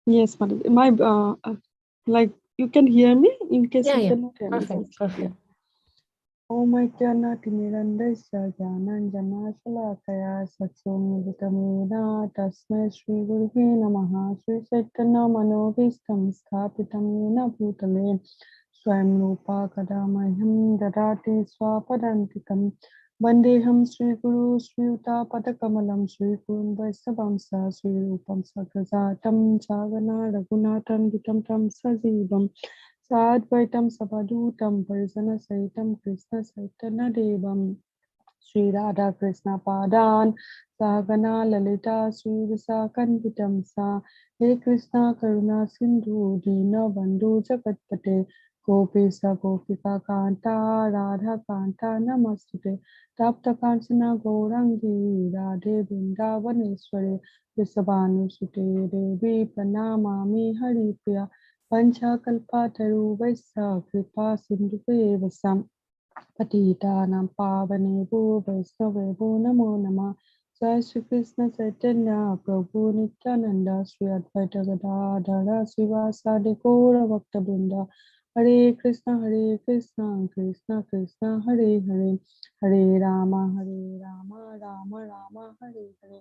Yes, Mataji. My like you can hear me in case Yeah, you yeah. cannot hear me. Perfect, Just yeah. perfect. Om Aikyanatinirandasya Jnananjana Shalakaya Satsumnivitamena Tasmai Shri Guruve Namaha Shri Chaitanya Manobhistam Sthapitam Yena Bhutale Swayam Rupa Kadamahyam Dadati Swapadantikam Vandeham Shri Guru Shri Uta Padakamalam Shri Gurun Vaisnavam Sa Shri Rupam Sagrajatam Jagana Raghunathan Vitam Tam Sajivam Sadvaitam Sabadutam Parisana Saitam Krishna Saitana Devam Sri Radha Krishna Padan Sagana Lalita Sri Visakanvitam Sa He Krishna Karuna Sindhu Dina Bandhu Jagatpate Gopisa Gopika Kanta Radha Kanta Namastute Tapta Kanchana Gaurangi Radhe Vrindavaneshwari Visabhanu Sute Devi Pranamami Haripriya Panchakalpataruvaisa Kripa Sindhuveva पतितानां पावनेभ्यो वैष्णवेभ्यो नमो नमः जय श्री कृष्ण चैतन्य प्रभु नित्यानंद श्री अद्वैत गदाधर श्रीवासादि गौर भक्तवृंद हरे कृष्ण कृष्ण कृष्ण हरे हरे हरे राम राम राम हरे हरे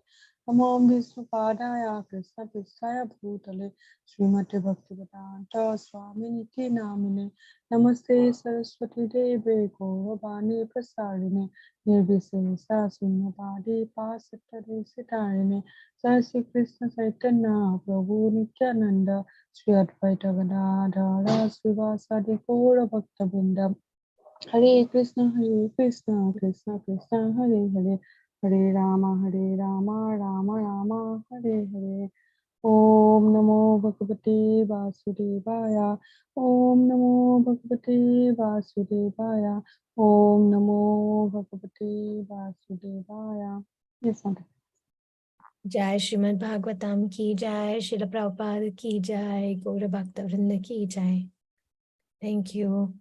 नमो विष्णुपादाय कृष्ण पृष्ठाय भूतले श्रीमते भक्तिवेदांत स्वामी नित्य नामिने नमस्ते सरस्वती देवे गौरवाणी प्रसारिणे निर्विशेषा शून्यवादी पासत्तरे सितारिणे जय श्री कृष्ण चैतन्य प्रभु नित्यानंद श्री अद्वैत गदाधर श्रीवासादि गौर भक्तवृंद हरे कृष्ण कृष्ण कृष्ण हरे हरे हरे राम राम राम हरे हरे ओम नमो भगवते वासुदेवाय ओम नमो भगवते वासुदेवाय ओम नमो भगवते वासुदेवाय Yes, Mother. Jai Srimad Bhagavatam ki jai, Srila Prabhupada ki jai, Gaura Bhakta Vrinda ki jai. Thank you.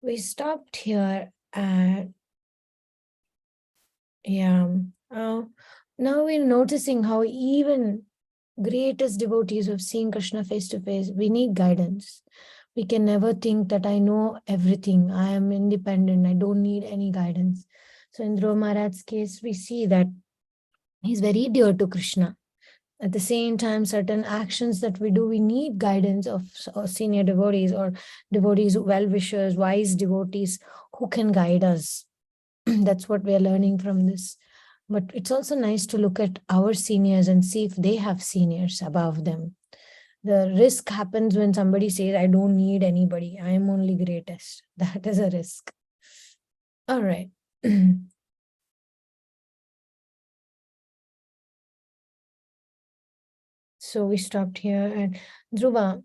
We stopped here at, yeah. Now we're noticing how even greatest devotees of seeing Krishna face to face, we need guidance. We can never think that I know everything. I am independent. I don't need any guidance. So in Dhruva Maharaj's case, we see that he's very dear to Krishna. At the same time, certain actions that we do, we need guidance of senior devotees or devotees, well-wishers, wise devotees who can guide us. That's what we are learning from this. But it's also nice to look at our seniors and see if they have seniors above them. The risk happens when somebody says, I don't need anybody. I am only greatest. That is a risk. All right. So we stopped here. And Dhruva,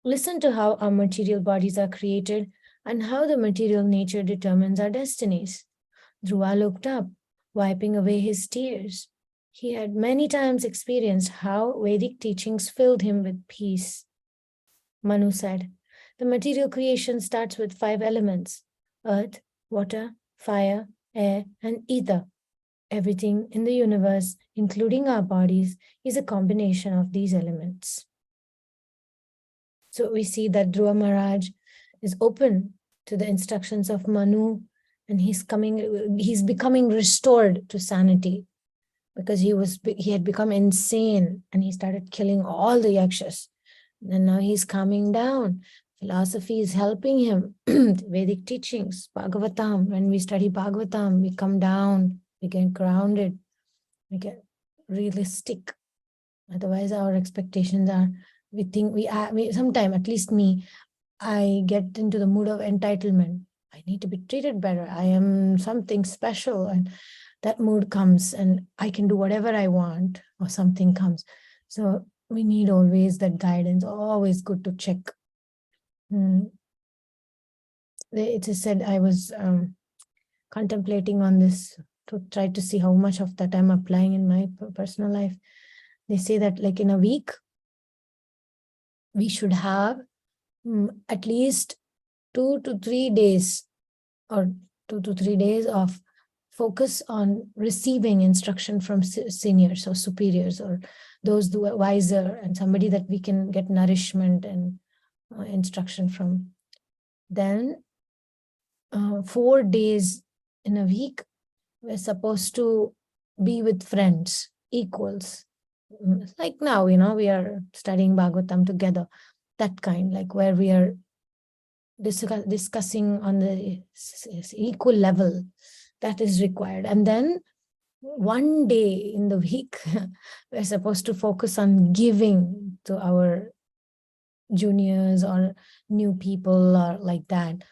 listen to how our material bodies are created and how the material nature determines our destinies. Dhruva looked up, wiping away his tears. He had many times experienced how Vedic teachings filled him with peace. Manu said, the material creation starts with 5 elements: earth, water, fire, air, and ether. Everything in the universe, including our bodies, is a combination of these elements. So we see that Dhruva Maharaj is open to the instructions of Manu, and he's becoming restored to sanity, because he had become insane and he started killing all the yakshas. And now he's coming down. Philosophy is helping him. Vedic teachings, Bhagavatam. When we study Bhagavatam, we come down, we get grounded, we get realistic. Otherwise, our expectations are, we think sometimes, at least me, I get into the mood of entitlement. I need to be treated better. I am something special. And that mood comes and I can do whatever I want, or something comes. So we need always that guidance, always good to check. It is said, I was contemplating on this to try to see how much of that I'm applying in my personal life. They say that like in a week, we should have at least 2 to 3 days or 2 to 3 days of focus on receiving instruction from seniors or superiors or those who are wiser, and somebody that we can get nourishment and instruction from. Then 4 days in a week, we're supposed to be with friends, equals. Like now, we are studying Bhagavatam together, that kind, like where we are discussing on the equal level that is required. And then 1 day in the week, we're supposed to focus on giving to our juniors or new people or like that.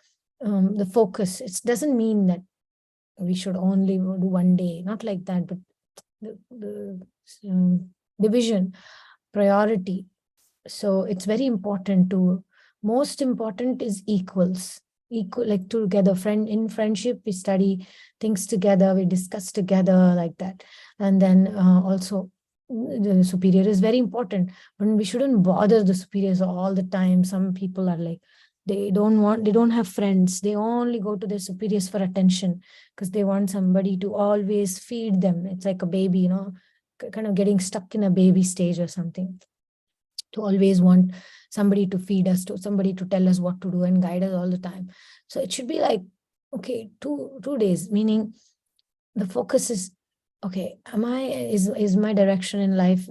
The focus, it doesn't mean that we should only do 1 day, not like that, but the division, priority. So it's very important most important is equals, equal, like together, in friendship, we study things together, we discuss together like that. And then also the superior is very important, but we shouldn't bother the superiors all the time. Some people are like, they don't have friends. They only go to their superiors for attention because they want somebody to always feed them. It's like a baby, kind of getting stuck in a baby stage or something, to always want somebody to feed us, to somebody to tell us what to do and guide us all the time. So it should be like, okay, 2 days, meaning the focus is, okay, is my direction in life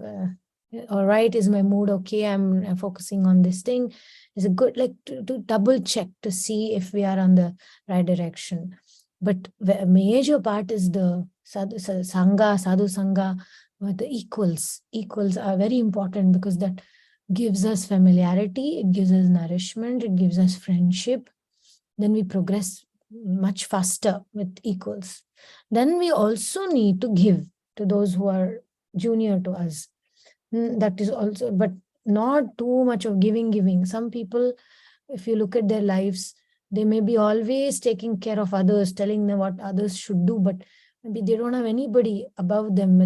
all right? Is my mood okay? I'm focusing on this thing. Is it good? Like to double check to see if we are on the right direction. But the major part is the sadhu sangha, the equals. Equals are very important because that gives us familiarity, it gives us nourishment, it gives us friendship. Then we progress much faster with equals. Then we also need to give to those who are junior to us. That is also, but not too much of giving. Some people, if you look at their lives, they may be always taking care of others, telling them what others should do, but maybe they don't have anybody above them.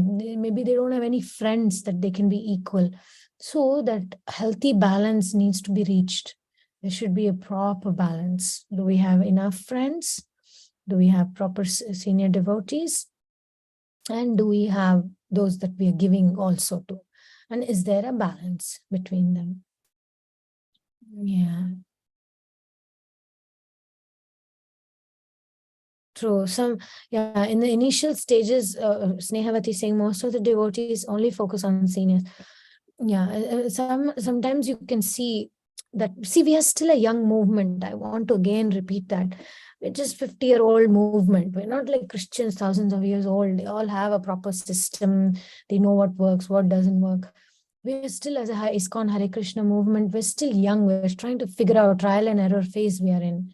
Maybe they don't have any friends that they can be equal. So that healthy balance needs to be reached. There should be a proper balance. Do we have enough friends? Do we have proper senior devotees? And do we have those that we are giving also to? And is there a balance between them? Yeah. True. In the initial stages, Snehavati saying most of the devotees only focus on seniors. Yeah, sometimes you can see that, we are still a young movement. I want to again repeat that. We're just 50-year-old movement. We're not like Christians, thousands of years old. They all have a proper system. They know what works, what doesn't work. We're still, as a ISKCON Hare Krishna movement, we're still young. We're trying to figure out trial and error phase we are in.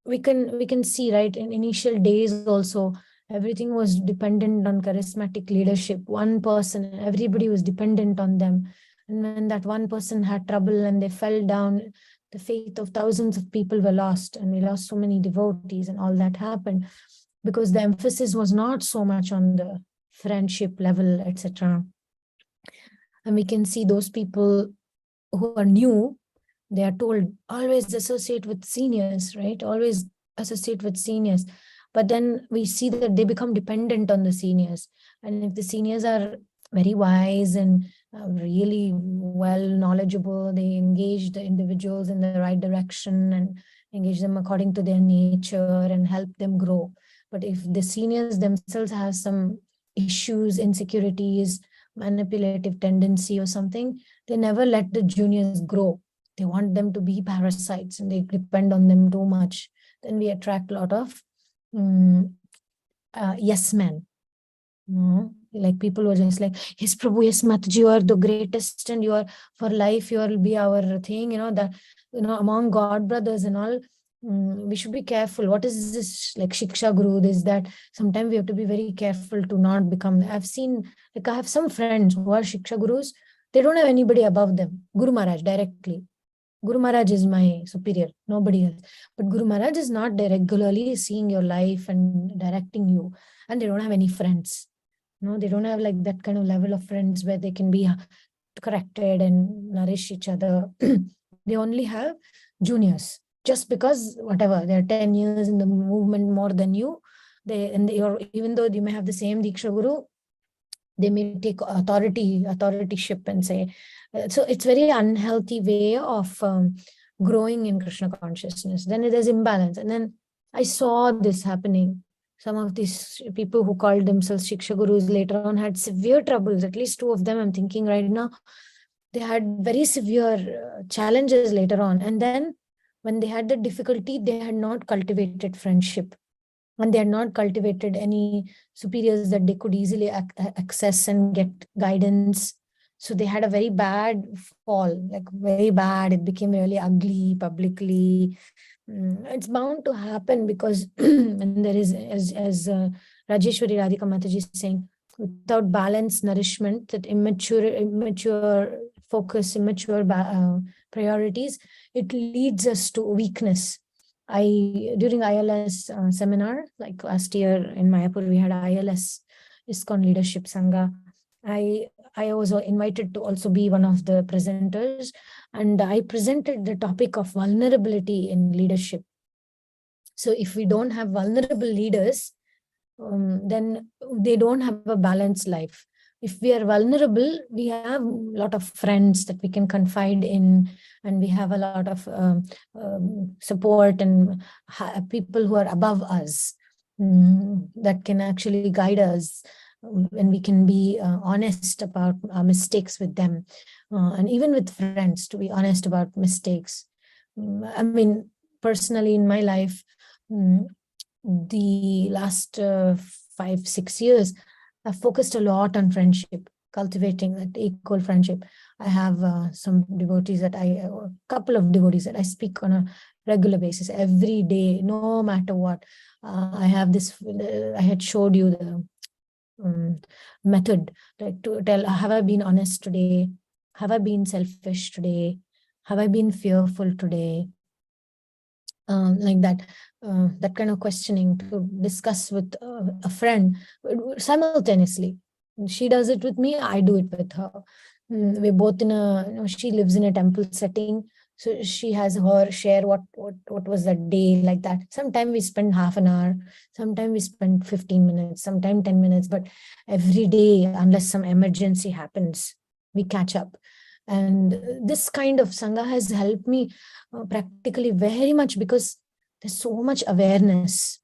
We can see, right, in initial days also, everything was dependent on charismatic leadership. One person, everybody was dependent on them. And when that one person had trouble and they fell down, the faith of thousands of people were lost, and we lost so many devotees, and all that happened because the emphasis was not so much on the friendship level, etc. And we can see those people who are new, they are told always associate with seniors, right? Always associate with seniors. But then we see that they become dependent on the seniors. And if the seniors are very wise and really well knowledgeable, they engage the individuals in the right direction and engage them according to their nature and help them grow. But if the seniors themselves have some issues, insecurities, manipulative tendency or something, they never let the juniors grow. They want them to be parasites and they depend on them too much. Then we attract a lot of yes men. Like people were just like, yes, Prabhu, yes, Mataji, you are the greatest, and you are for life, you will be our thing, that, among God brothers and all. We should be careful. What is this, like Shiksha Guru, this, that? Sometimes we have to be very careful to not become. I've seen, like, I have some friends who are Shiksha Gurus. They don't have anybody above them. Guru Maharaj directly. Guru Maharaj is my superior, nobody else. But Guru Maharaj is not regularly seeing your life and directing you. And they don't have any friends. They don't have like that kind of level of friends where they can be corrected and nourish each other. They only have juniors. Just because whatever, they're 10 years in the movement more than you, even though you may have the same Diksha Guru, They may take authorityship and say, so it's very unhealthy way of growing in Krishna consciousness. Then there's imbalance. And then I saw this happening. Some of these people who called themselves Shiksha Gurus later on had severe troubles. At least two of them, I'm thinking right now, they had very severe challenges later on. And then when they had the difficulty, they had not cultivated friendship, and they had not cultivated any superiors that they could easily access and get guidance. So they had a very bad fall, like very bad. It became really ugly publicly. It's bound to happen because and there is, as Rajeshwari Radhika Mataji is saying, without balanced nourishment, that immature focus, immature priorities, it leads us to weakness. During ILS seminar, like last year in Mayapur, we had ILS, ISKCON Leadership Sangha. I was invited to also be one of the presenters, and I presented the topic of vulnerability in leadership. So if we don't have vulnerable leaders, then they don't have a balanced life. If we are vulnerable, we have a lot of friends that we can confide in, and we have a lot of support and people who are above us that can actually guide us, and we can be honest about our mistakes with them, and even with friends, to be honest about mistakes. I mean, personally in my life, the last 5-6 years, I've focused a lot on friendship, cultivating that equal friendship. I have some devotees a couple of devotees that I speak on a regular basis, every day, no matter what. I have this, I had showed you the method, like to tell, have I been honest today? Have I been selfish today? Have I been fearful today? Like that kind of questioning to discuss with a friend simultaneously. She does it with me, I do it with her. We're both in she lives in a temple setting, so she has her share what was that day like that. Sometimes we spend half an hour, sometimes we spend 15 minutes, sometimes 10 minutes, but every day, unless some emergency happens, we catch up. And this kind of Sangha has helped me practically very much, because there's so much awareness.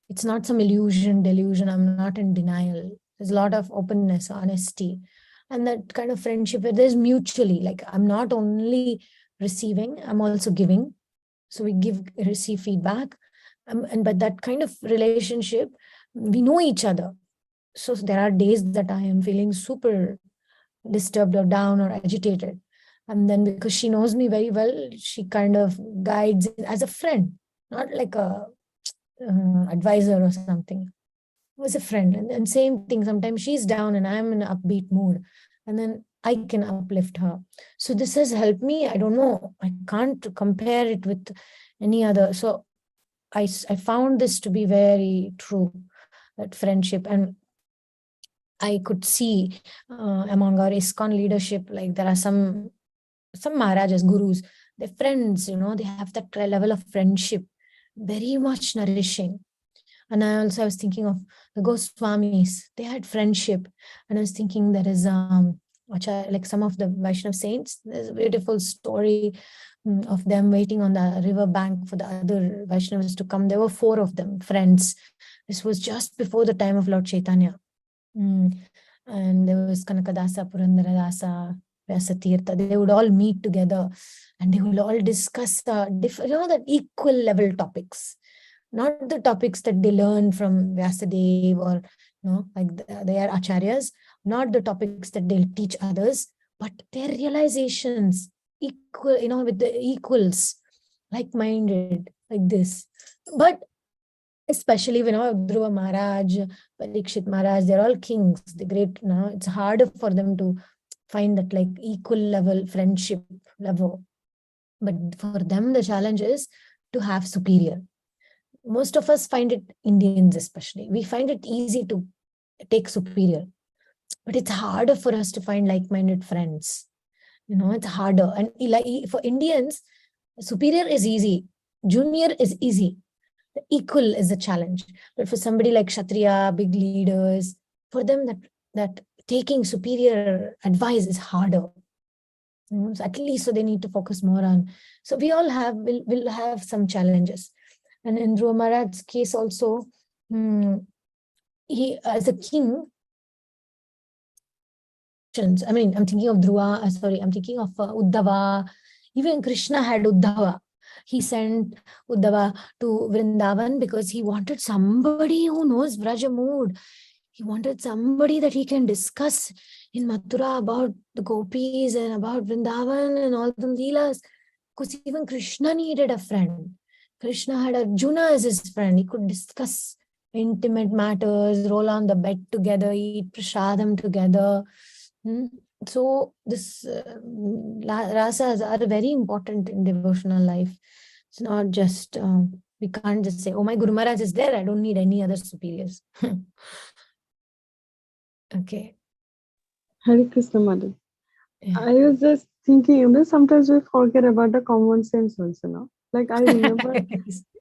It's not some illusion, delusion. I'm not in denial. There's a lot of openness, honesty, and that kind of friendship where there's mutually, like I'm not only receiving, I'm also giving. So we receive feedback. But that kind of relationship, we know each other. So there are days that I am feeling super disturbed or down or agitated. And then because she knows me very well, she kind of guides as a friend, not like a advisor or something. As a friend. And same thing, sometimes she's down and I'm in an upbeat mood, and then I can uplift her. So this has helped me. I don't know, I can't compare it with any other. So I found this to be very true, that friendship. And I could see among our ISKCON leadership, like there are some Maharajas, gurus, they're friends, they have that level of friendship, very much nourishing. And I was thinking of the Goswamis, they had friendship. And I was thinking there is like some of the Vaishnav saints, there's a beautiful story of them waiting on the river bank for the other Vaishnavas to come. There were 4 of them, friends. This was just before the time of Lord Chaitanya. And there was Kanakadasa, Purandaradasa, Vyasatirtha. They would all meet together and they would all discuss the equal level topics, not the topics that they learn from Vyasadeva or like they are acharyas, not the topics that they'll teach others, but their realizations equal, with the equals, like-minded, like this. But especially Dhruva Maharaj, Parikshit Maharaj, they're all kings, the great. It's harder for them to find that like equal level friendship level. But for them, the challenge is to have superior. Most of us find it, Indians especially, we find it easy to take superior, but it's harder for us to find like-minded friends. It's harder. And like for Indians, superior is easy, junior is easy, the equal is the challenge. But for somebody like Kshatriya, big leaders, for them that taking superior advice is harder. So at least so they need to focus more on. So we all will have some challenges. And in Dhruva Maharaj's case also, he as a king, I mean, I'm thinking of Dhruva, I'm thinking of Uddhava. Even Krishna had Uddhava. He sent Uddhava to Vrindavan because he wanted somebody who knows Vraja mood. He wanted somebody that he can discuss in Mathura about the gopis and about Vrindavan and all the leelas. Because even Krishna needed a friend. Krishna had Arjuna as his friend. He could discuss intimate matters, roll on the bed together, eat prasadam together. So this rasas are very important in devotional life. It's not just, we can't just say, oh, my Guru Maharaj is there, I don't need any other superiors. Okay. Hare Krishna, Madam. Yeah. I was just thinking, sometimes we forget about the common sense also, Like I remember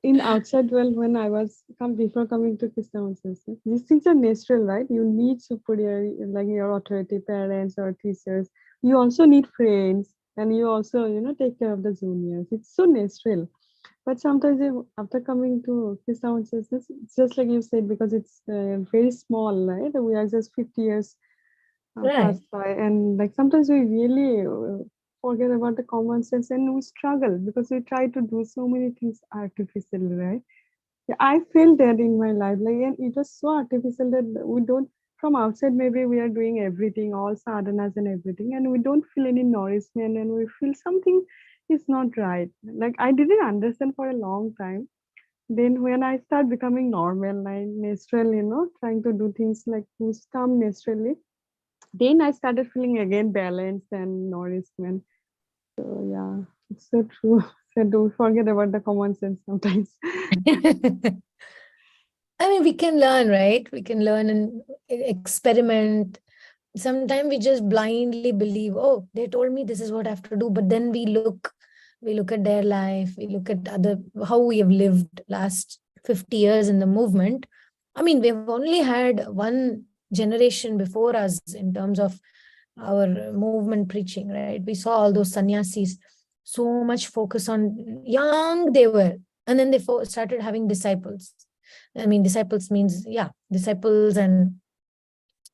in outside world when I was before coming to Krishna consciousness, these things are natural, right? You need superior, like your authority, parents or teachers. You also need friends, and you also, take care of the juniors. It's so natural. But sometimes after coming to Krishna consciousness, it's just like you said, because it's very small, right? We are just 50 years Right. passed by, and like sometimes we really forget about the common sense, and we struggle because we try to do so many things artificially, right? Yeah, I feel that in my life, like, and it was so artificial that we don't, from outside maybe we are doing everything, all sadhanas and everything, and we don't feel any nourishment, and we feel something is not right. Like I didn't understand for a long time. Then when I start becoming normal, like natural, trying to do things like things come naturally, then I started feeling again balance and nourishment. So yeah, it's so true. So don't forget about the common sense sometimes. I mean, we can learn, right? We can learn and experiment. Sometimes we just blindly believe, oh, they told me this is what I have to do. But then we look at their life, we look at how we have lived last 50 years in the movement. I mean, we've only had one generation before us in terms of our movement preaching, right? We saw all those sannyasis, so much focus on young they were. And then they started having disciples. I mean, disciples means, yeah, disciples. And,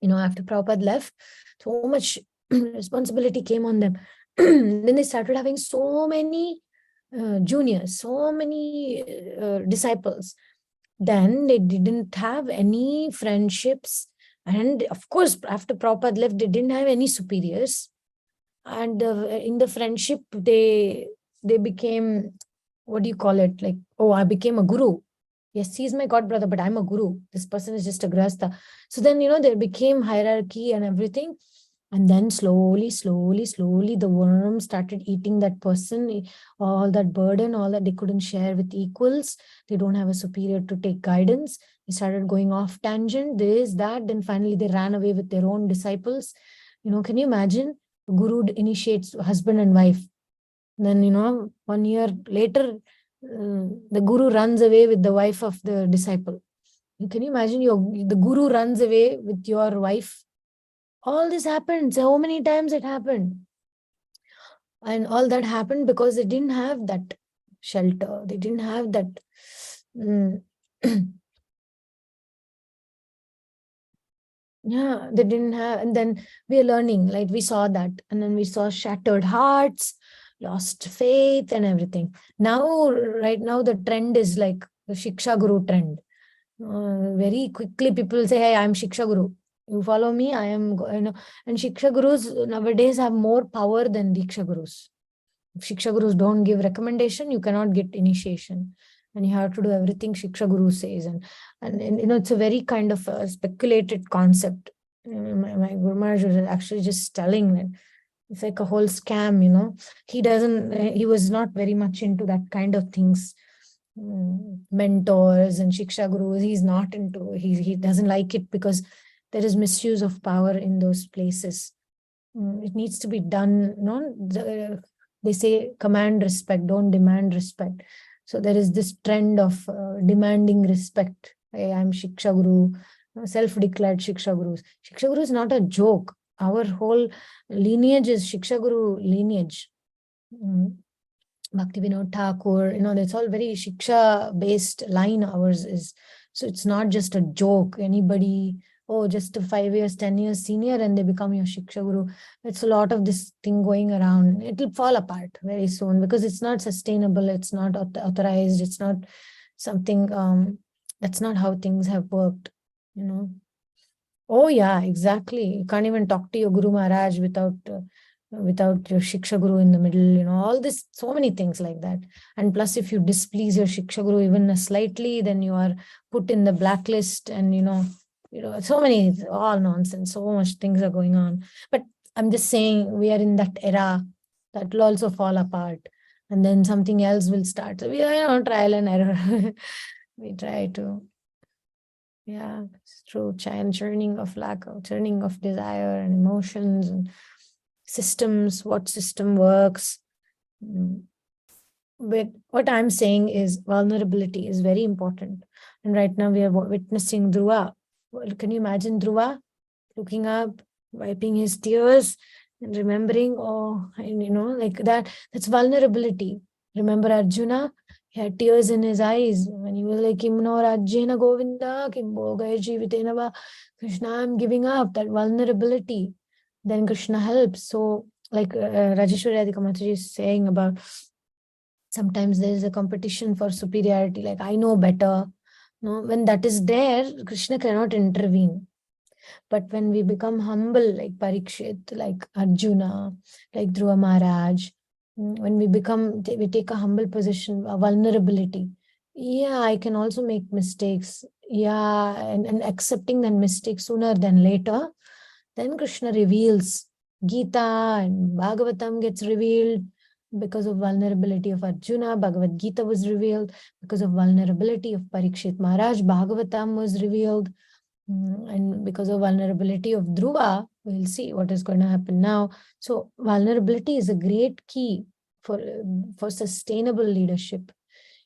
after Prabhupada left, so much responsibility came on them. Then they started having so many juniors, so many disciples. Then they didn't have any friendships. And of course, after Prabhupada left, they didn't have any superiors. And in the friendship, they became, what do you call it? Like, oh, I became a guru. Yes, he's my god brother, but I'm a guru. This person is just a grasta. So then, there became hierarchy and everything. And then slowly, the worm started eating that person, all that burden, all that they couldn't share with equals. They don't have a superior to take guidance. They started going off tangent, this, that. Then finally, they ran away with their own disciples. Can you imagine? Guru initiates husband and wife. Then, 1 year later, the guru runs away with the wife of the disciple. Can you imagine the guru runs away with your wife? All this happened. So many times it happened. And all that happened because they didn't have that shelter. They didn't have that. Yeah, they didn't have. And then we are learning, like we saw that. And then we saw shattered hearts, lost faith and everything. Now, right now, the trend is like the Shiksha Guru trend. Very quickly, people say, hey, I'm Shiksha Guru. You follow me, I am, and Shiksha Gurus nowadays have more power than Diksha Gurus. If Shiksha Gurus don't give recommendation, you cannot get initiation. And you have to do everything Shiksha Guru says. And it's a very kind of a speculated concept. My Guru Maharaj was actually just telling that it's like a whole scam, he was not very much into that kind of things. Mentors and Shiksha Gurus, he's not into, he doesn't like it because there is misuse of power in those places. It needs to be done, they say command respect, don't demand respect. So there is this trend of demanding respect. Hey, I'm Shiksha Guru, self-declared Shiksha Gurus. Shiksha Guru is not a joke. Our whole lineage is Shiksha Guru lineage. Mm. Bhakti Vinod Thakur, that's all very Shiksha based line ours is. So it's not just a joke. Anybody, just 5 years, 10 years senior and they become your Shiksha Guru. It's a lot of this thing going around. It'll fall apart very soon because it's not sustainable. It's not authorized. It's not something, that's not how things have worked. Oh yeah, exactly. You can't even talk to your Guru Maharaj without your Shiksha Guru in the middle, all this, so many things like that. And plus, if you displease your Shiksha Guru even slightly, then you are put in the blacklist and, so many, all nonsense, so much things are going on. But I'm just saying we are in that era that will also fall apart and then something else will start. So we are, trial and error. We try to, yeah, it's true. Churning of churning of desire and emotions and systems, what system works. But what I'm saying is vulnerability is very important. And right now we are witnessing Dhruva. Well, can you imagine Dhruva looking up, wiping his tears and remembering, and like that? That's vulnerability. Remember Arjuna? He had tears in his eyes when he was like, Kimno Rajyena Govinda, Kimbo Gaya Jivitena Va. Krishna, I'm giving up. That vulnerability. Then Krishna helps. So, like Rajeshwari Adhika Mataji is saying about, sometimes there is a competition for superiority, like I know better. No, when that is there, Krishna cannot intervene. But when we become humble, like Parikshit, like Arjuna, like Dhruva Maharaj, when we take a humble position, a vulnerability. Yeah, I can also make mistakes. Yeah, and accepting that mistake sooner than later, then Krishna reveals. Gita and Bhagavatam gets revealed because of vulnerability of Arjuna. Bhagavad Gita was revealed because of vulnerability of Parikshit Maharaj. Bhagavatam was revealed. And because of vulnerability of Dhruva, we'll see what is going to happen now. So vulnerability is a great key for sustainable leadership.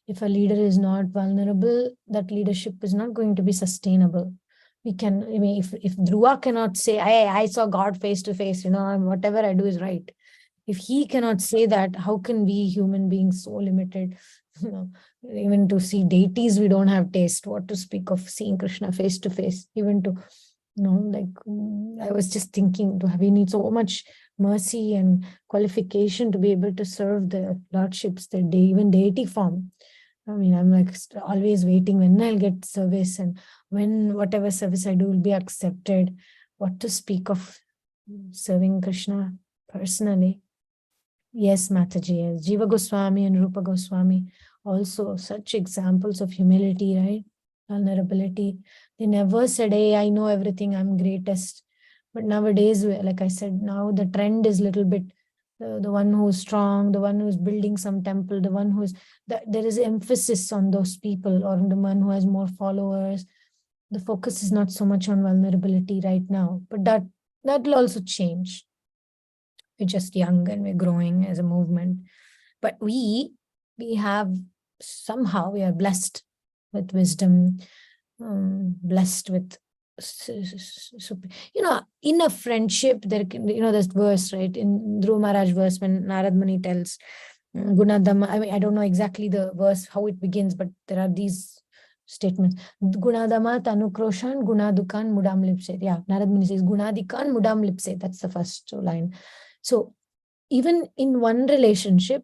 If a leader is not vulnerable, that leadership is not going to be sustainable. If Dhruva cannot say, I saw God face to face, and whatever I do is right. If he cannot say that, how can we human beings so limited? Even to see deities, we don't have taste. What to speak of seeing Krishna face to face? Even to, I was just thinking, we need so much mercy and qualification to be able to serve the lordships, even deity form. I'm like always waiting when I'll get service and when whatever service I do will be accepted. What to speak of serving Krishna personally? Yes, Mataji, yes. Jiva Goswami and Rupa Goswami, also such examples of humility, right? Vulnerability. They never said, hey, I know everything, I'm greatest. But nowadays, like I said, now the trend is a little bit the one who's strong, the one who's building some temple, the one who's, there is emphasis on those people, or the one who has more followers. The focus is not so much on vulnerability right now, but that will also change. We're just young and we're growing as a movement. But we have, somehow we are blessed with wisdom, blessed with, in a friendship, there can, there's verse, right? In Dhruva Maharaj verse, when Narad Muni tells Gunadama, I don't know exactly the verse, how it begins, but there are these statements. Gunadama tanukroshan gunadukan mudam lipse. Yeah, Narad Muni says gunadikan mudam lipse. That's the first line. So even in one relationship,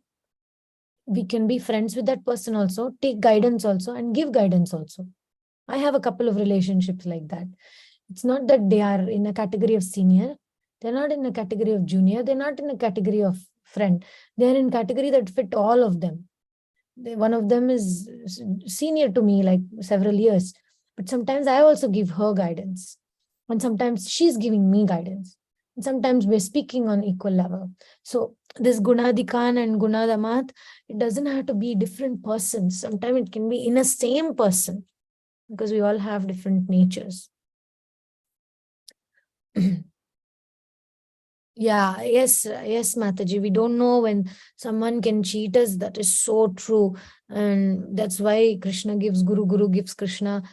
we can be friends with that person also, take guidance also, and give guidance also. I have a couple of relationships like that. It's not that they are in a category of senior. They're not in a category of junior. They're not in a category of friend. They're in category that fit all of them. One of them is senior to me, like several years. But sometimes I also give her guidance. And sometimes she's giving me guidance. And sometimes we're speaking on equal level. So this Gunadikan and Gunadamat, it doesn't have to be different persons. Sometimes it can be in a same person, because we all have different natures. Yeah, yes, Mataji. We don't know when someone can cheat us. That is so true. And that's why Krishna gives Guru, Guru gives Krishna,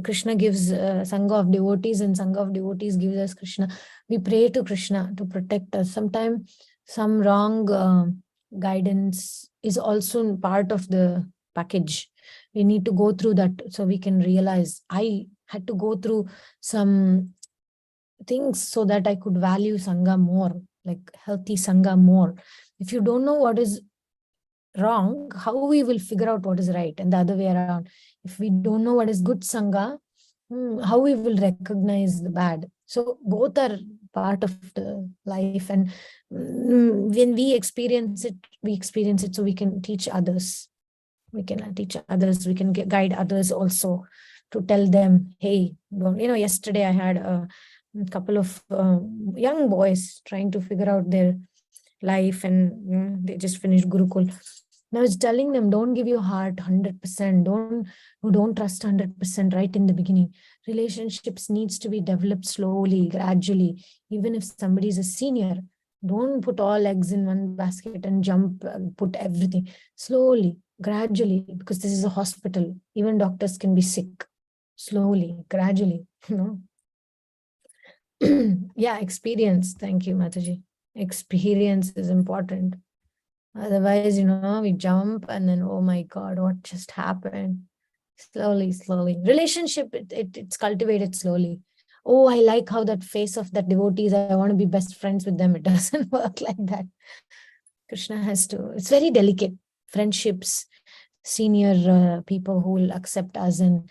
Krishna gives Sangha of devotees, and Sangha of devotees gives us Krishna. We pray to Krishna to protect us. Sometimes some wrong guidance is also part of the package. We need to go through that so we can realize. I had to go through some things so that I could value Sangha more, like healthy Sangha more. If you don't know what is wrong, how we will figure out what is right, and the other way around. If we don't know what is good Sangha, how we will recognize the bad. So both are part of the life, and when we experience it so we can teach others. We can teach others, we can guide others also, to tell them, hey, yesterday I had a couple of young boys trying to figure out their life, and they just finished Gurukul. And I was telling them, don't give your heart 100%. Don't trust 100% right in the beginning. Relationships needs to be developed slowly, gradually. Even if somebody is a senior, don't put all eggs in one basket and jump, put everything. Slowly, gradually, because this is a hospital. Even doctors can be sick. Slowly, gradually, Yeah, experience. Thank you, Mataji. Experience is important. Otherwise, we jump and then, oh my God, what just happened? Slowly, slowly. Relationship, it's cultivated slowly. Oh, I like how that face of that devotees, I want to be best friends with them. It doesn't work like that. Krishna has to, it's very delicate. Friendships, senior people who will accept us and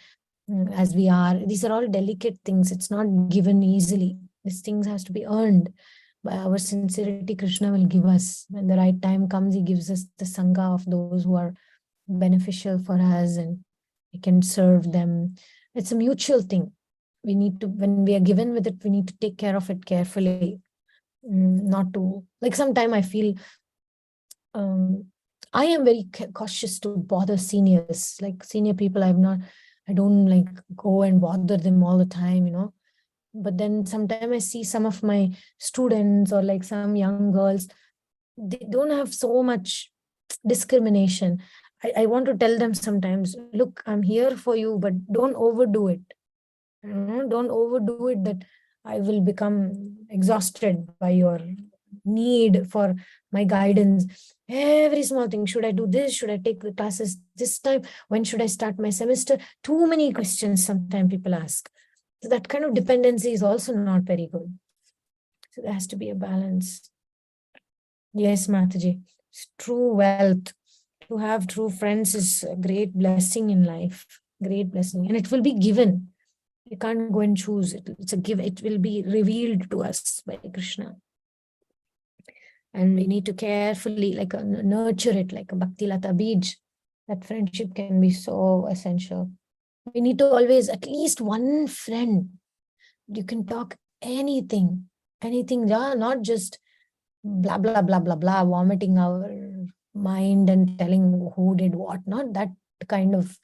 as we are. These are all delicate things. It's not given easily. These things has to be earned by our sincerity. Krishna will give us. When the right time comes, he gives us the Sangha of those who are beneficial for us, and we can serve them. It's a mutual thing. We need to, when we are given with it, we need to take care of it carefully. Not to, like, sometime I feel um, I am very cautious to bother seniors, like senior people. I don't like go and bother them all the time, But then sometimes I see some of my students or like some young girls, they don't have so much discrimination. I want to tell them sometimes, look, I'm here for you, but don't overdo it. Don't overdo it that I will become exhausted by your need for my guidance. Every small thing, should I do this? Should I take the classes this time? When should I start my semester? Too many questions sometimes people ask. So that kind of dependency is also not very good. So there has to be a balance. Yes, Mataji. True wealth. To have true friends is a great blessing in life. Great blessing. And it will be given. You can't go and choose it. It's a give. It will be revealed to us by Krishna. And we need to carefully nurture it like a bhakti lata bij. That friendship can be so essential. We need to always, at least one friend, you can talk anything, yeah, not just blah blah blah blah blah, vomiting our mind and telling who did what. Not that kind of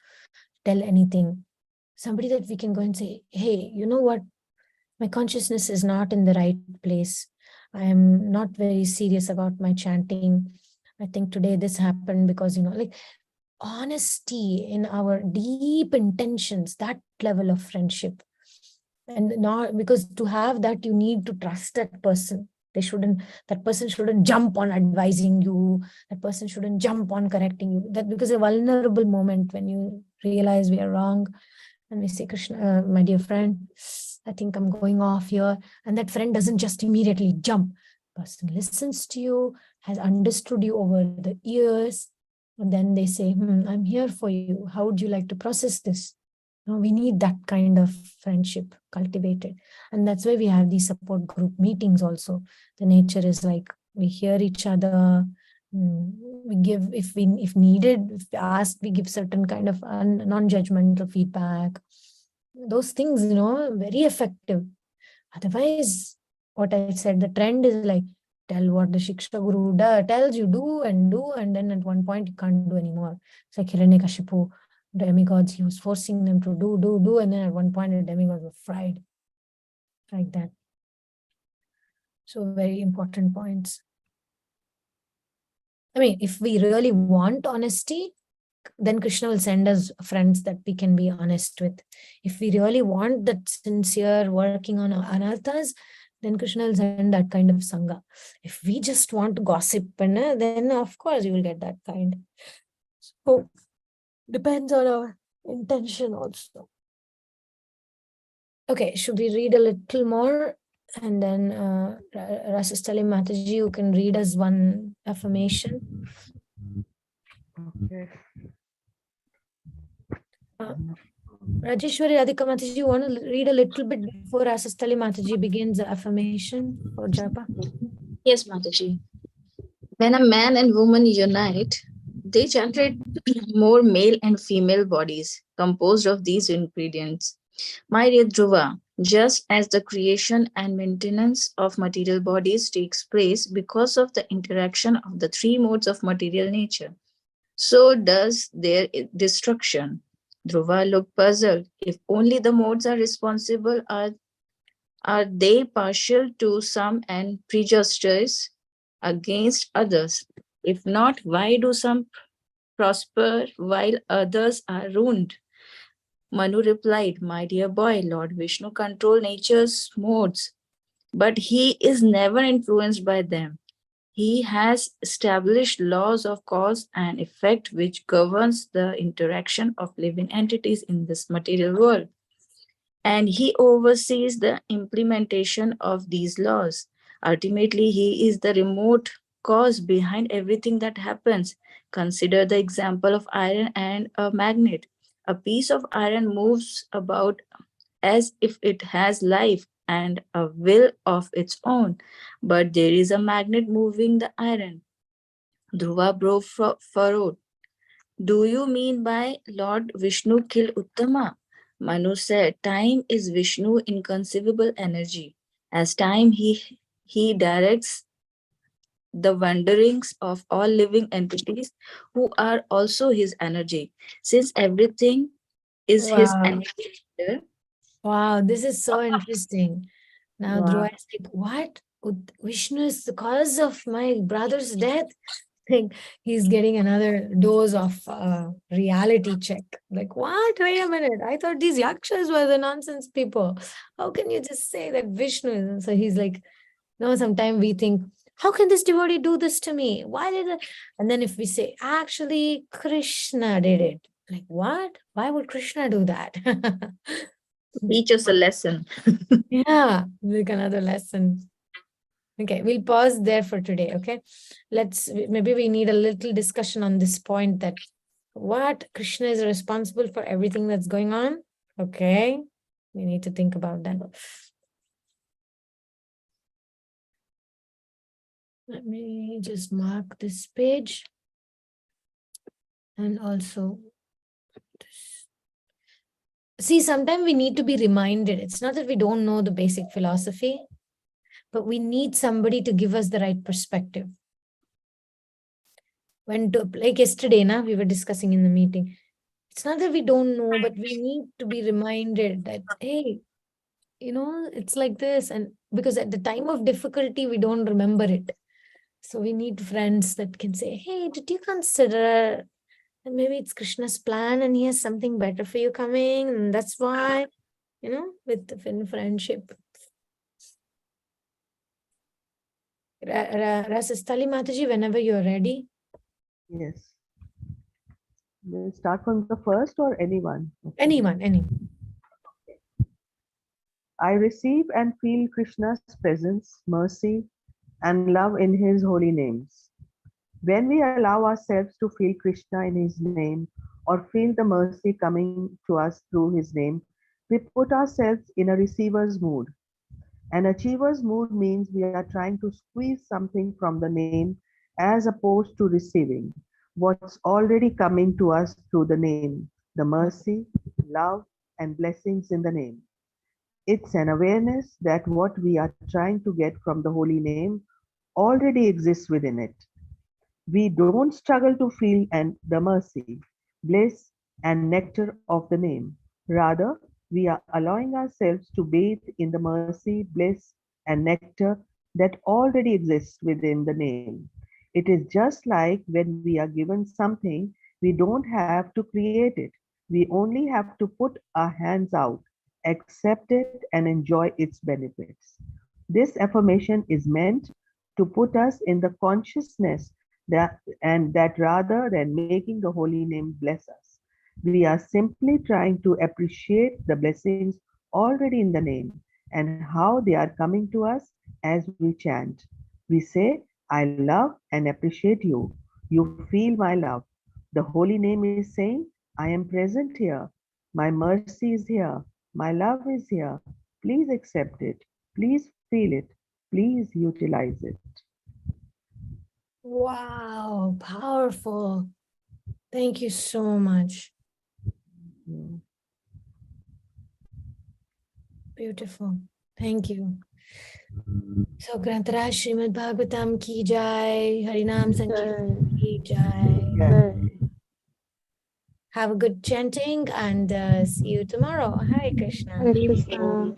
tell anything. Somebody that we can go and say, hey, you know what, my consciousness is not in the right place. I am not very serious about my chanting. I think today this happened because, like, honesty in our deep intentions, that level of friendship. And not because to have that, you need to trust that person. That person shouldn't jump on advising you. That person shouldn't jump on correcting you. That because a vulnerable moment when you realize we are wrong, and we say, Krishna, my dear friend, I think I'm going off here. And that friend doesn't just immediately jump. Person listens to you, has understood you over the years. And then they say, I'm here for you. How would you like to process this? We need that kind of friendship cultivated. And that's why we have these support group meetings also. The nature is like, we hear each other. We give, if needed, if asked, we give certain kind of non-judgmental feedback. Those things, very effective. Otherwise, what I said, the trend is like, tell what the Shiksha Guru tells you, do, and then at one point you can't do anymore. It's like Hiranyakashipu, demigods, he was forcing them to do, and then at one point the demigods were fried. Like that. So very important points. I mean, if we really want honesty, then Krishna will send us friends that we can be honest with. If we really want that sincere working on anarthas, then Krishna will send that kind of sangha. If we just want gossip, then of course you will get that kind. So depends on our intention also. Okay, should we read a little more? And then Rasastali Mataji, you can read us one affirmation. Okay. Rajeshwari Radhika Mataji, you want to read a little bit before Rasastali Mataji begins the affirmation for japa? Yes, Mataji. When a man and woman unite, they generate more male and female bodies composed of these ingredients. My dear Dhruva, just as the creation and maintenance of material bodies takes place because of the interaction of the three modes of material nature, so does their destruction. Dhruva looked puzzled. If only the modes are responsible, are they partial to some and prejudiced against others? If not, why do some prosper while others are ruined? Manu replied, my dear boy, Lord Vishnu controls nature's modes, but he is never influenced by them. He has established laws of cause and effect which governs the interaction of living entities in this material world, and he oversees the implementation of these laws. Ultimately, he is the remote cause behind everything that happens. Consider the example of iron and a magnet. A piece of iron moves about as if it has life and a will of its own, but there is a magnet moving the iron. Dhruva brow furrowed. Do you mean by Lord Vishnu killed Uttama? Manu said, time is Vishnu inconceivable energy. As time, he directs the wanderings of all living entities who are also his energy. Since everything is his Wow. energy, Wow, this is so interesting. Now Wow. Dhruva is like, what? Vishnu is the cause of my brother's death? Like he's getting another dose of reality check. Like, what? Wait a minute. I thought these yakshas were the nonsense people. How can you just say that Vishnu is? So he's like, no, sometimes we think, how can this devotee do this to me? Why did it? And then if we say, actually, Krishna did it. Like, what? Why would Krishna do that? teach us a lesson. Yeah, like another lesson. Okay, we'll pause there for today. Okay, maybe we need a little discussion on this point that what Krishna is responsible for everything that's going on. Okay, we need to think about that. Let me just mark this page and also this. See, sometimes we need to be reminded. It's not that we don't know the basic philosophy, but we need somebody to give us the right perspective. Like yesterday, we were discussing in the meeting. It's not that we don't know, but we need to be reminded that, hey, it's like this. And because at the time of difficulty, we don't remember it. So we need friends that can say, hey, did you consider that maybe it's Krishna's plan and he has something better for you coming? And that's why, with friendship. Rasastali Mataji, whenever you're ready. Yes. We'll start from the first or anyone? Okay. Anyone. I receive and feel Krishna's presence, mercy, and love in his holy names. When we allow ourselves to feel Krishna in his name or feel the mercy coming to us through his name, we put ourselves in a receiver's mood. An achiever's mood means we are trying to squeeze something from the name as opposed to receiving what's already coming to us through the name, the mercy, love, and blessings in the name. It's an awareness that what we are trying to get from the holy name already exists within it. We don't struggle to feel the mercy, bliss, and nectar of the name. Rather, we are allowing ourselves to bathe in the mercy, bliss, and nectar that already exists within the name. It is just like when we are given something, we don't have to create it. We only have to put our hands out, accept it, and enjoy its benefits. This affirmation is meant to put us in the consciousness that rather than making the holy name bless us, we are simply trying to appreciate the blessings already in the name and how they are coming to us as we chant. We say, I love and appreciate you. You feel my love. The holy name is saying, I am present here. My mercy is here. My love is here. Please accept it. Please feel it. Please utilize it. Wow, powerful. Thank you so much. Yeah. Beautiful. Thank you. So Grantaraj Srimad Bhagavatam ki jai, Harinam Sankirtan ki jai. Have a good chanting and see you tomorrow. Hare Krishna. Hare Krishna.